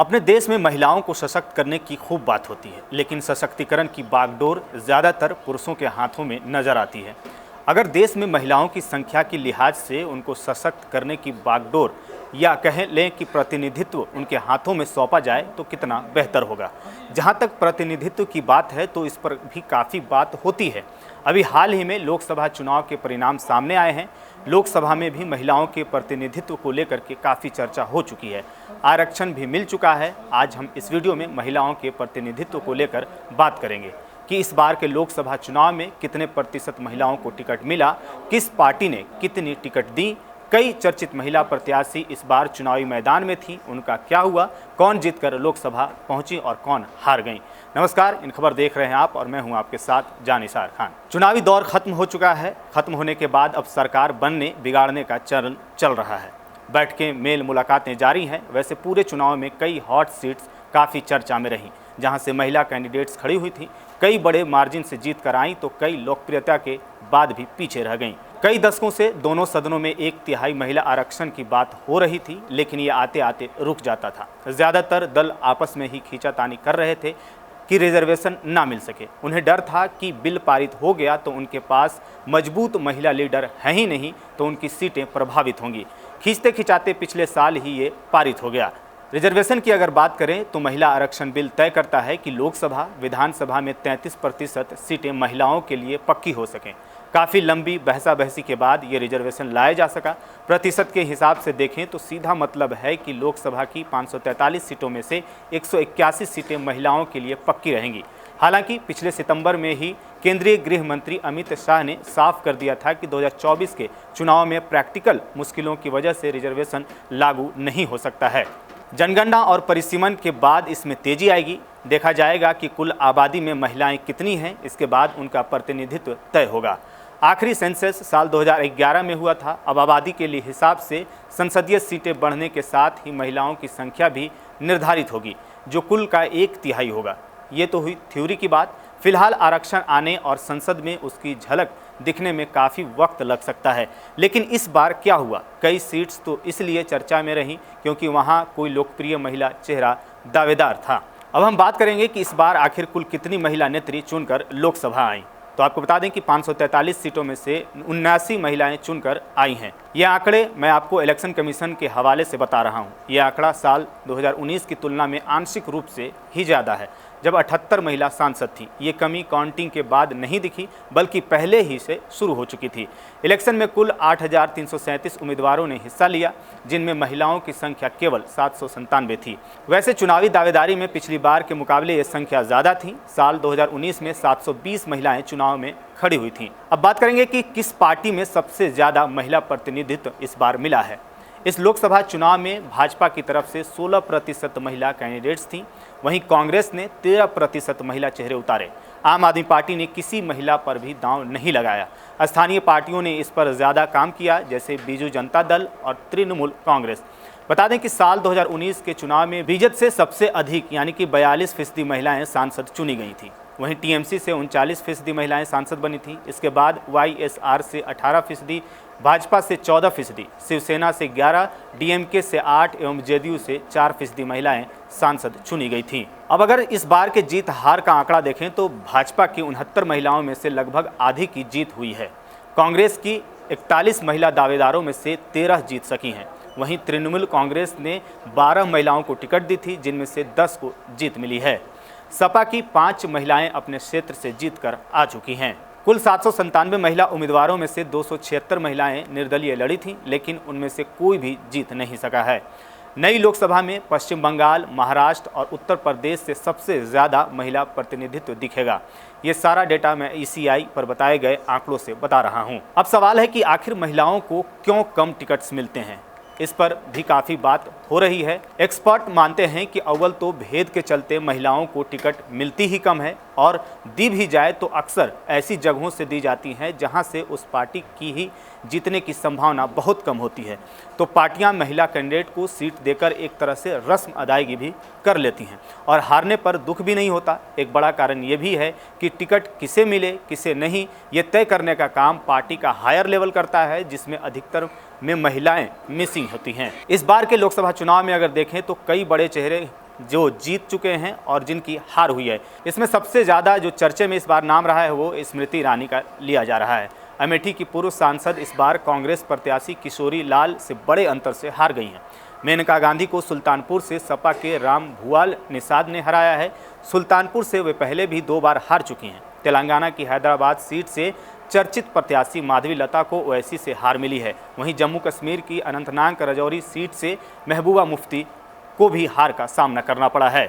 अपने देश में महिलाओं को सशक्त करने की खूब बात होती है, लेकिन सशक्तिकरण की बागडोर ज़्यादातर पुरुषों के हाथों में नजर आती है। अगर देश में महिलाओं की संख्या के लिहाज से उनको सशक्त करने की बागडोर या कह लें कि प्रतिनिधित्व उनके हाथों में सौंपा जाए तो कितना बेहतर होगा। जहां तक प्रतिनिधित्व की बात है तो इस पर भी काफ़ी बात होती है। अभी हाल ही में लोकसभा चुनाव के परिणाम सामने आए हैं। लोकसभा में भी महिलाओं के प्रतिनिधित्व को लेकर के काफ़ी चर्चा हो चुकी है, आरक्षण भी मिल चुका है। आज हम इस वीडियो में महिलाओं के प्रतिनिधित्व को लेकर बात करेंगे कि इस बार के लोकसभा चुनाव में कितने प्रतिशत महिलाओं को टिकट मिला, किस पार्टी ने कितनी टिकट दी, कई चर्चित महिला प्रत्याशी इस बार चुनावी मैदान में थी, उनका क्या हुआ, कौन जीतकर लोकसभा पहुंची और कौन हार गई। नमस्कार, इन खबर देख रहे हैं आप और मैं हूं आपके साथ जानिसार खान। चुनावी दौर खत्म हो चुका है। खत्म होने के बाद अब सरकार बनने बिगाड़ने का चरण चल रहा है। बैठकें, मेल मुलाकातें जारी हैं। वैसे पूरे चुनाव में कई हॉट सीट्स काफ़ी चर्चा में रहीं, जहां से महिला कैंडिडेट्स खड़ी हुई थी। कई बड़े मार्जिन से जीत कर आईं तो कई लोकप्रियता के बाद भी पीछे रह गईं। कई दशकों से दोनों सदनों में 1/3 महिला आरक्षण की बात हो रही थी, लेकिन ये आते आते रुक जाता था। ज़्यादातर दल आपस में ही खींचातानी कर रहे थे कि रिजर्वेशन ना मिल सके। उन्हें डर था कि बिल पारित हो गया तो उनके पास मजबूत महिला लीडर है ही नहीं, तो उनकी सीटें प्रभावित होंगी। खींचते खिंचाते पिछले साल ही ये पारित हो गया। रिजर्वेशन की अगर बात करें तो महिला आरक्षण बिल तय करता है कि लोकसभा विधानसभा में 33% सीटें महिलाओं के लिए पक्की हो सकें। काफ़ी लंबी बहसा बहसी के बाद ये रिजर्वेशन लाया जा सका। प्रतिशत के हिसाब से देखें तो सीधा मतलब है कि लोकसभा की 543 सीटों में से 181 सीटें महिलाओं के लिए पक्की रहेंगी। हालांकि पिछले सितंबर में ही केंद्रीय गृह मंत्री अमित शाह ने साफ कर दिया था कि 2024 के चुनाव में प्रैक्टिकल मुश्किलों की वजह से रिजर्वेशन लागू नहीं हो सकता है। जनगणना और परिसीमन के बाद इसमें तेजी आएगी। देखा जाएगा कि कुल आबादी में महिलाएं कितनी हैं, इसके बाद उनका प्रतिनिधित्व तय होगा। आखिरी सेंसस साल 2011 में हुआ था। अब आबादी के लिए हिसाब से संसदीय सीटें बढ़ने के साथ ही महिलाओं की संख्या भी निर्धारित होगी, जो कुल का 1/3 होगा। ये तो हुई थ्योरी की बात। फिलहाल आरक्षण आने और संसद में उसकी झलक दिखने में काफ़ी वक्त लग सकता है। लेकिन इस बार क्या हुआ? कई सीट्स तो इसलिए चर्चा में रहीं क्योंकि वहाँ कोई लोकप्रिय महिला चेहरा दावेदार था। अब हम बात करेंगे कि इस बार आखिर कुल कितनी महिला नेत्री चुनकर लोकसभा आईं। तो आपको बता दें कि 543 सीटों में से 79 महिलाएं चुनकर आई हैं। ये आंकड़े मैं आपको इलेक्शन कमीशन के हवाले से बता रहा हूँ। ये आंकड़ा साल 2019 की तुलना में आंशिक रूप से ही ज़्यादा है, जब 78 महिला सांसद थीं। ये कमी काउंटिंग के बाद नहीं दिखी, बल्कि पहले ही से शुरू हो चुकी थी। इलेक्शन में कुल 8,337 उम्मीदवारों ने हिस्सा लिया, जिनमें महिलाओं की संख्या केवल 797 थी। वैसे चुनावी दावेदारी में पिछली बार के मुकाबले ये संख्या ज़्यादा थी। साल 2019 में 720 महिलाएं चुनाव में खड़ी हुई थीं। अब बात करेंगे कि किस पार्टी में सबसे ज़्यादा महिला प्रतिनिधित्व इस बार मिला है। इस लोकसभा चुनाव में भाजपा की तरफ से 16% महिला कैंडिडेट्स थीं। वहीं कांग्रेस ने 13% महिला चेहरे उतारे। आम आदमी पार्टी ने किसी महिला पर भी दांव नहीं लगाया। स्थानीय पार्टियों ने इस पर ज़्यादा काम किया, जैसे बीजू जनता दल और तृणमूल कांग्रेस। बता दें कि साल 2019 के चुनाव में बीजेपी से सबसे अधिक यानी कि 42% महिलाएं सांसद चुनी गई थीं। वहीं टीएमसी से 39% महिलाएं सांसद बनी थीं। इसके बाद वाईएसआर से 18%, भाजपा से 14%, शिवसेना से 11%, डीएमके से 8% एवं जेडीयू से 4% महिलाएं सांसद चुनी गई थीं। अब अगर इस बार के जीत हार का आंकड़ा देखें तो भाजपा की 69 महिलाओं में से लगभग आधी की जीत हुई है। कांग्रेस की 41 महिला दावेदारों में से 13 जीत सकी हैं। वहीं तृणमूल कांग्रेस ने 12 महिलाओं को टिकट दी थी, जिनमें से 10 को जीत मिली है। सपा की 5 महिलाएं अपने क्षेत्र से जीतकर आ चुकी हैं। कुल 797 महिला उम्मीदवारों में से 276 महिलाएं निर्दलीय लड़ी थीं, लेकिन उनमें से कोई भी जीत नहीं सका है। नई लोकसभा में पश्चिम बंगाल, महाराष्ट्र और उत्तर प्रदेश से सबसे ज़्यादा महिला प्रतिनिधित्व दिखेगा। ये सारा डेटा मैं ECI पर बताए गए आंकड़ों से बता रहा हूँ। अब सवाल है कि आखिर महिलाओं को क्यों कम टिकट्स मिलते हैं। इस पर भी काफ़ी बात हो रही है। एक्सपर्ट मानते हैं कि अव्वल तो भेद के चलते महिलाओं को टिकट मिलती ही कम है, और दी भी जाए तो अक्सर ऐसी जगहों से दी जाती हैं जहां से उस पार्टी की ही जीतने की संभावना बहुत कम होती है। तो पार्टियां महिला कैंडिडेट को सीट देकर एक तरह से रस्म अदायगी भी कर लेती हैं, और हारने पर दुख भी नहीं होता। एक बड़ा कारण ये भी है कि टिकट किसे मिले किसे नहीं, ये तय करने का काम पार्टी का हायर लेवल करता है, जिसमें अधिकतर में महिलाएं मिसिंग होती हैं। इस बार के लोकसभा चुनाव में अगर देखें तो कई बड़े चेहरे जो जीत चुके हैं और जिनकी हार हुई है। इसमें सबसे ज़्यादा जो चर्चे में इस बार नाम रहा है वो स्मृति ईरानी का लिया जा रहा है। अमेठी की पूर्व सांसद इस बार कांग्रेस प्रत्याशी किशोरी लाल से बड़े अंतर से हार गई हैं। मेनका गांधी को सुल्तानपुर से सपा के राम भुआल निषाद ने हराया है। सुल्तानपुर से वे पहले भी 2 बार हार चुकी हैं। तेलंगाना की हैदराबाद सीट से चर्चित प्रत्याशी माधवी लता को ओवैसी से हार मिली है। वहीं जम्मू कश्मीर की अनंतनाग राजौरी सीट से महबूबा मुफ्ती को भी हार का सामना करना पड़ा है।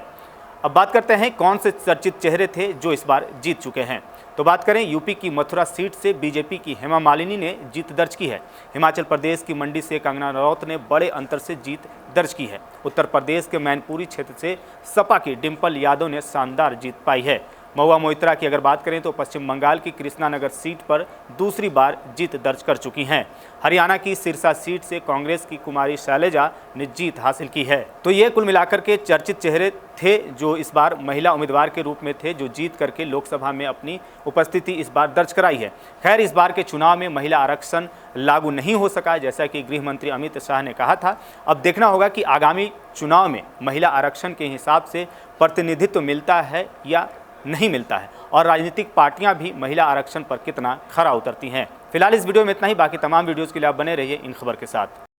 अब बात करते हैं कौन से चर्चित चेहरे थे जो इस बार जीत चुके हैं। तो बात करें यूपी की मथुरा सीट से बीजेपी की हेमा मालिनी ने जीत दर्ज की है। हिमाचल प्रदेश की मंडी से कंगना रनौत ने बड़े अंतर से जीत दर्ज की है। उत्तर प्रदेश के मैनपुरी क्षेत्र से सपा की डिम्पल यादव ने शानदार जीत पाई है। महुआ मोइत्रा की अगर बात करें तो पश्चिम बंगाल की कृष्णानगर सीट पर दूसरी बार जीत दर्ज कर चुकी हैं। हरियाणा की सिरसा सीट से कांग्रेस की कुमारी शैलजा ने जीत हासिल की है। तो ये कुल मिलाकर के चर्चित चेहरे थे जो इस बार महिला उम्मीदवार के रूप में थे, जो जीत करके लोकसभा में अपनी उपस्थिति इस बार दर्ज कराई है। खैर, इस बार के चुनाव में महिला आरक्षण लागू नहीं हो सका, जैसा कि गृह मंत्री अमित शाह ने कहा था। अब देखना होगा कि आगामी चुनाव में महिला आरक्षण के हिसाब से प्रतिनिधित्व मिलता है या नहीं मिलता है, और राजनीतिक पार्टियां भी महिला आरक्षण पर कितना खरा उतरती हैं। फिलहाल इस वीडियो में इतना ही। बाकी तमाम वीडियोस के लिए आप बने रहिए इन खबर के साथ।